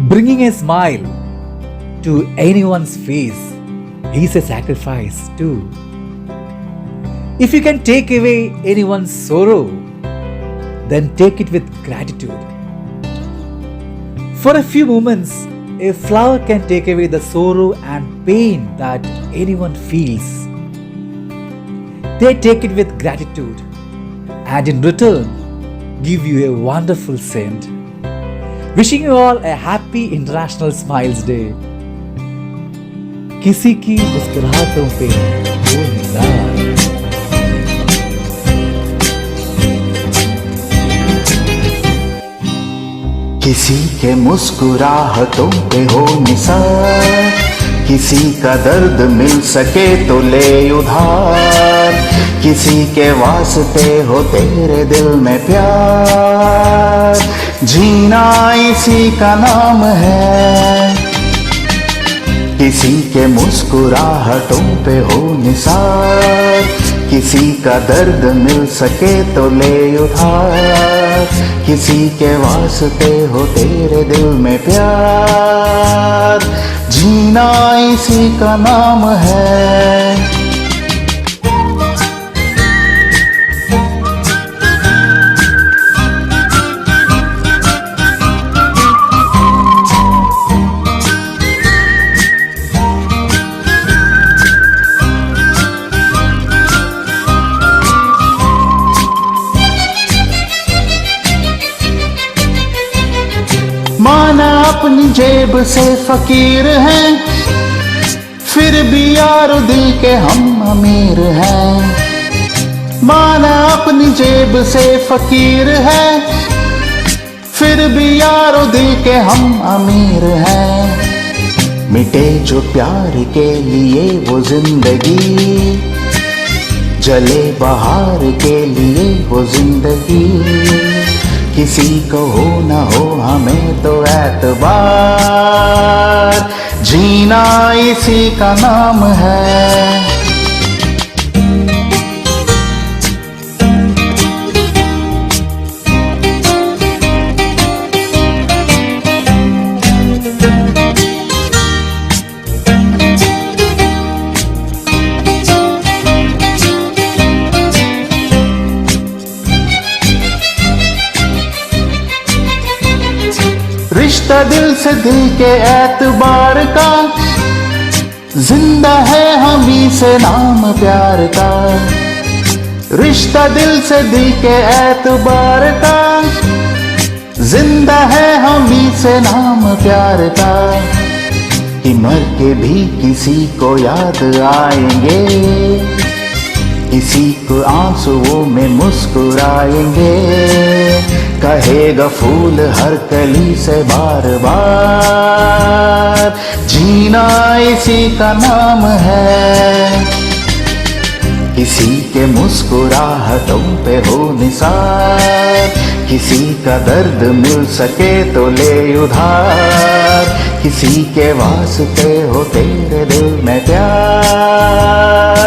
Bringing a smile to anyone's face is a sacrifice too. If you can take away anyone's sorrow, then take it with gratitude. For a few moments, a flower can take away the sorrow and pain that anyone feels. They take it with gratitude and in return give you a wonderful scent. Wishing you all a happy International Smiles Day. किसी की मुस्कुराहटों पे वो निगाह। किसी के मुस्कुराहटों पे हो निसार, किसी का दर्द मिल सके तो ले उधार, किसी के वास्ते हो तेरे दिल में प्यार, जीना इसी का नाम है। किसी के मुस्कुराहटों पे हो निसार, किसी का दर्द मिल सके तो ले उधार, किसी के वास्ते हो तेरे दिल में प्यार, जीना इसी का नाम है। माना अपनी जेब से फकीर हैं, फिर भी यारो दिल के हम अमीर हैं। माना अपनी जेब से फकीर हैं, फिर भी यारो दिल के हम अमीर हैं। मिटे जो प्यार के लिए वो जिंदगी, जले बहार के लिए वो जिंदगी, किसी को हो ना हो हमें तो एतबार, जीना इसी का नाम है। रिश्ता दिल से दिल के एतबार का, जिंदा है हम ही से नाम प्यार का। रिश्ता दिल से दिल के एतबार का, जिंदा है हम ही से नाम प्यार का। कि मर के भी किसी को याद आएंगे, किसी को आंसुओं में मुस्कुराएंगे, कहेगा फूल हर कली से बार बार, जीना इसी का नाम है। किसी के मुस्कुराहटों पे हो निसार, किसी का दर्द मिल सके तो ले उधार, किसी के वास्ते हो तेरे दिल में प्यार,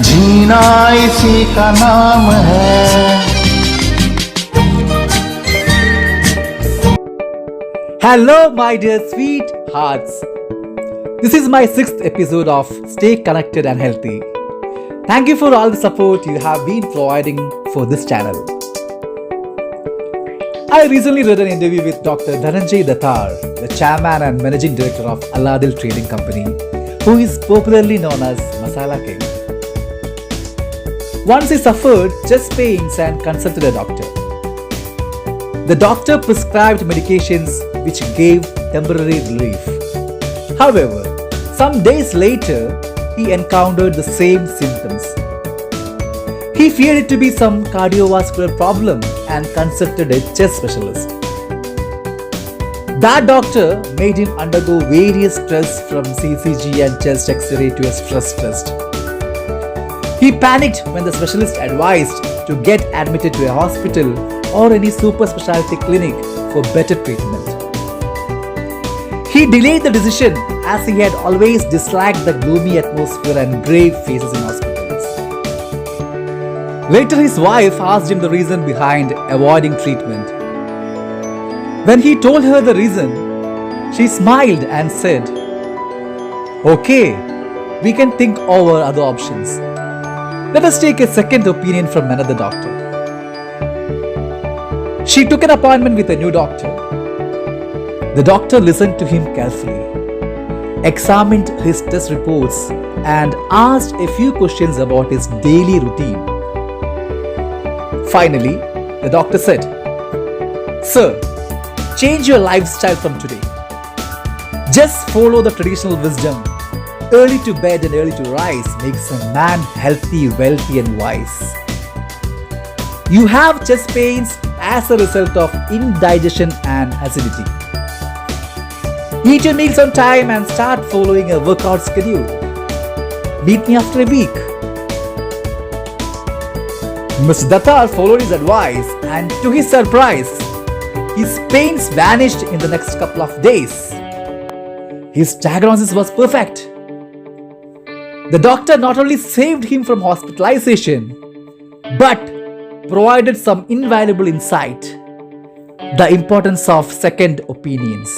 जीना इसी का नाम है। Hello, my dear sweethearts. This is my 6th episode of Stay Connected and Healthy. Thank you for all the support you have been providing for this channel. I recently read an interview with Dr. Dhananjay Datar, the chairman and managing director of Aladil Trading Company, who is popularly known as Masala King. Once he suffered chest pains and consulted a doctor. The doctor prescribed medications which gave temporary relief. However, some days later, he encountered the same symptoms. He feared it to be some cardiovascular problem and consulted a chest specialist. That doctor made him undergo various tests from CCG and chest X-ray to a stress test. He panicked when the specialist advised to get admitted to a hospital or any super specialty clinic for better treatment. He delayed the decision as he had always disliked the gloomy atmosphere and grave faces in hospitals. Later, his wife asked him the reason behind avoiding treatment. When he told her the reason, She smiled and said, "Okay, we can think over other options. Let us take a second opinion from another doctor." She took an appointment with a new doctor. The doctor listened to him carefully, examined his test reports, and asked a few questions about his daily routine. Finally, the doctor said, "Sir, change your lifestyle from today. Just follow the traditional wisdom. Early to bed and early to rise makes a man healthy, wealthy, and wise. You have chest pains as a result of indigestion and acidity. Eat your meals on time and start following a workout schedule. Meet me after a week." Mr. Dattar followed his advice, and to his surprise, his pains vanished in the next couple of days. His diagnosis was perfect. The doctor not only saved him from hospitalization, but provided some invaluable insight: the importance of second opinions.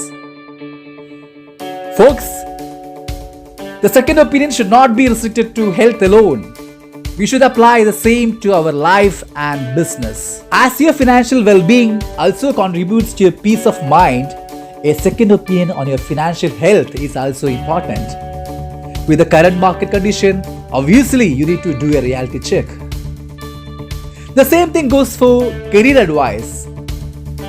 Folks, the second opinion should not be restricted to health alone. We should apply the same to our life and business. As your financial well-being also contributes to your peace of mind, a second opinion on your financial health is also important. With the current market condition, obviously you need to do a reality check. The same thing goes for career advice.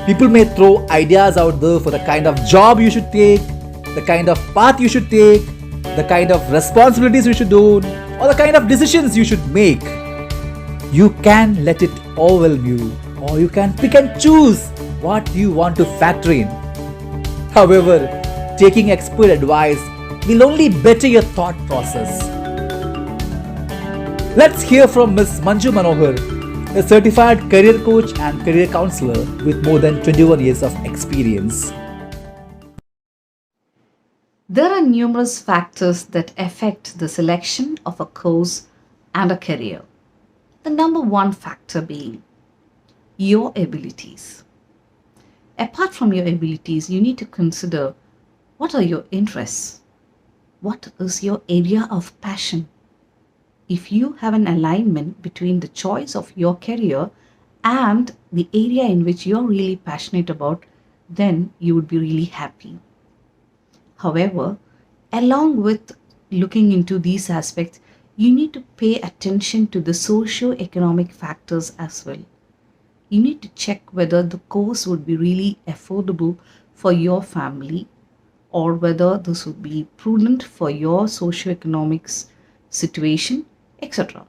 People may throw ideas out there for the kind of job you should take, the kind of path you should take, the kind of responsibilities you should own, or the kind of decisions you should make. You can let it overwhelm you, or you can pick and choose what you want to factor in. However, taking expert advice will only better your thought process. Let's hear from Ms. Manju Manohar, a certified career coach and career counselor with more than 21 years of experience. There are numerous factors that affect the selection of a course and a career. The number one factor being your abilities. Apart from your abilities, you need to consider what are your interests? What is your area of passion? If you have an alignment between the choice of your career and the area in which you're really passionate about, then you would be really happy. However, along with looking into these aspects, you need to pay attention to the socio-economic factors as well. You need to check whether the course would be really affordable for your family or whether this would be prudent for your socio-economic situation, etc.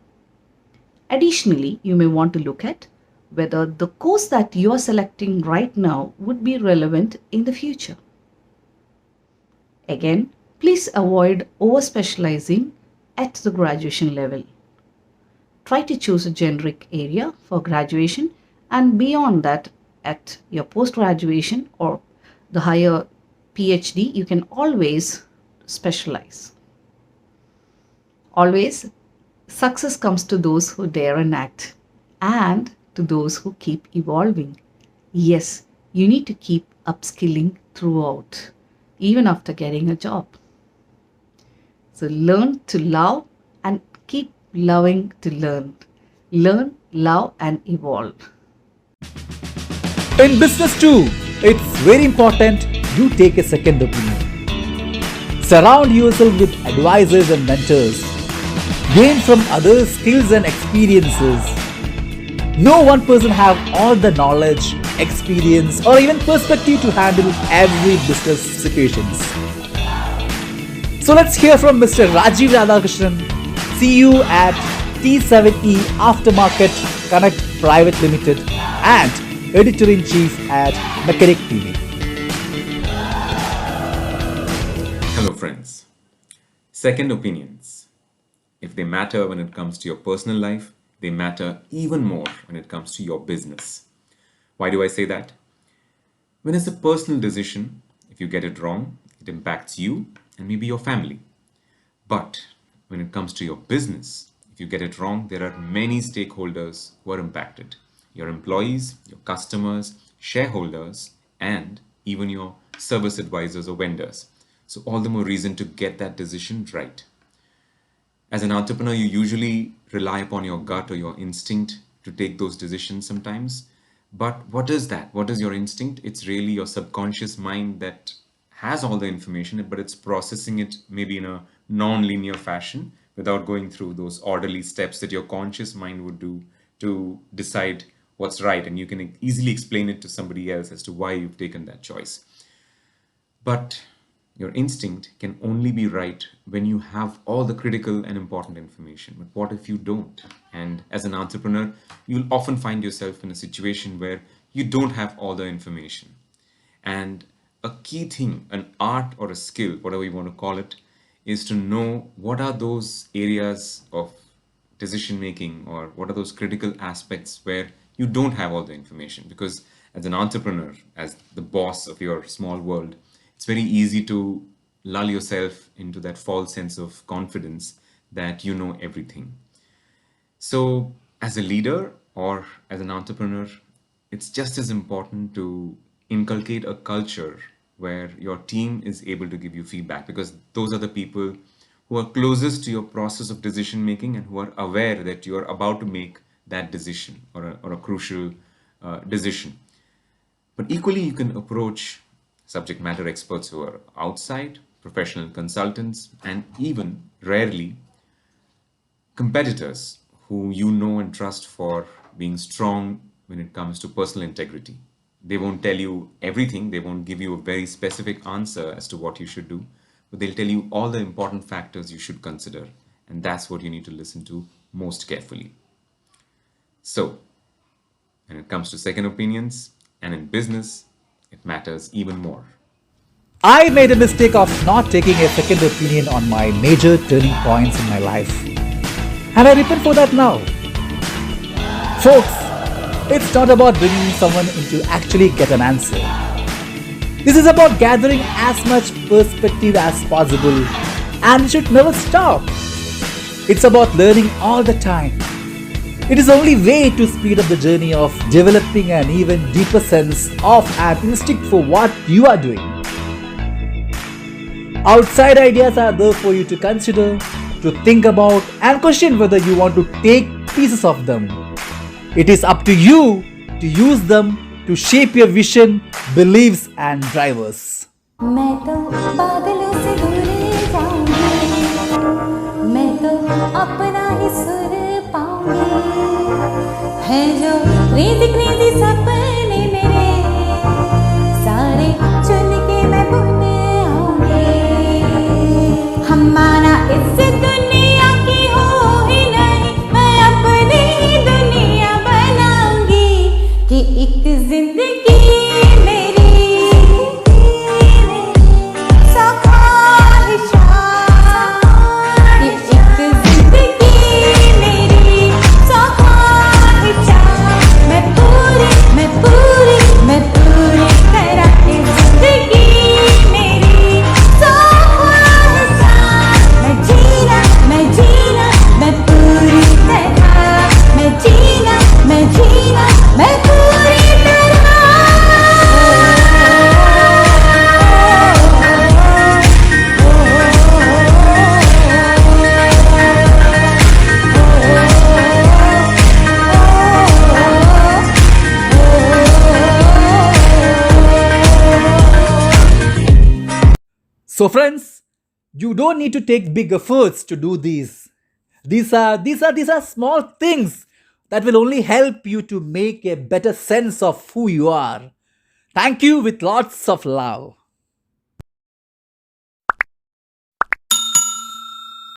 Additionally, you may want to look at whether the course that you are selecting right now would be relevant in the future. Again, please avoid over-specializing at the graduation level. Try to choose a generic area for graduation, and beyond that, at your post-graduation or the higher PhD, you can always specialize. Always, success comes to those who dare and act, and to those who keep evolving. Yes, you need to keep upskilling throughout, even after getting a job. So learn to love and keep loving to learn. Learn, love, and evolve. In business too, it's very important you take a second opinion. Surround yourself with advisors and mentors. Gain from others skills and experiences. No one person have all the knowledge, experience, or even perspective to handle every business situations. So let's hear from Mr. Rajiv Radhakrishnan, CEO at T7E Aftermarket Connect Private Limited and Editor-in-Chief at Mechanic TV. Hello friends. Second opinions. If they matter when it comes to your personal life, they matter even more when it comes to your business. Why do I say that? When it's a personal decision, if you get it wrong, it impacts you and maybe your family. But when it comes to your business, if you get it wrong, there are many stakeholders who are impacted. Your employees, your customers, shareholders, and even your service advisors, or vendors. So, all the more reason to get that decision right. As an entrepreneur, you usually rely upon your gut or your instinct to take those decisions sometimes. But what is that? What is your instinct? It's really your subconscious mind that has all the information, but it's processing it maybe in a non-linear fashion without going through those orderly steps that your conscious mind would do to decide what's right. And you can easily explain it to somebody else as to why you've taken that choice. But your instinct can only be right when you have all the critical and important information. But what if you don't? And as an entrepreneur, you'll often find yourself in a situation where you don't have all the information. And a key thing, an art or a skill, whatever you want to call it, is to know what are those areas of decision making, or what are those critical aspects where you don't have all the information. Because as an entrepreneur, as the boss of your small world, it's very easy to lull yourself into that false sense of confidence that you know everything. So, as a leader or as an entrepreneur, it's just as important to inculcate a culture where your team is able to give you feedback, because those are the people who are closest to your process of decision making and who are aware that you are about to make that decision, or a crucial decision. But equally, you can approach subject matter experts who are outside, professional consultants, and even rarely competitors who you know and trust for being strong when it comes to personal integrity. They won't tell you everything, they won't give you a very specific answer as to what you should do, but they'll tell you all the important factors you should consider. And that's what you need to listen to most carefully. So, when it comes to second opinions and in business, it matters even more. I made a mistake of not taking a second opinion on my major turning points in my life. And I repent for that now. Folks, it's not about bringing someone in to actually get an answer. This is about gathering as much perspective as possible, and it should never stop. It's about learning all the time. It is the only way to speed up the journey of developing an even deeper sense of an instinct for what you are doing. Outside ideas are there for you to consider, to think about, and question whether you want to take pieces of them. It is up to you to use them to shape your vision, beliefs, and drivers. मैं तो बादलों से दूर जाऊंगी, मैं तो अपना ही सुर पाऊंगी, है जो क्रेजी क्रेजी सपने मेरे सारे चुन के मैं बुन आऊंगी। हम माना इस दुनिया की हो ही नहीं, मैं अपनी ही दुनिया बनाऊंगी कि एक जिंदगी So friends, you don't need to take big efforts to do these. These are small things that will only help you to make a better sense of who you are. Thank you with lots of love.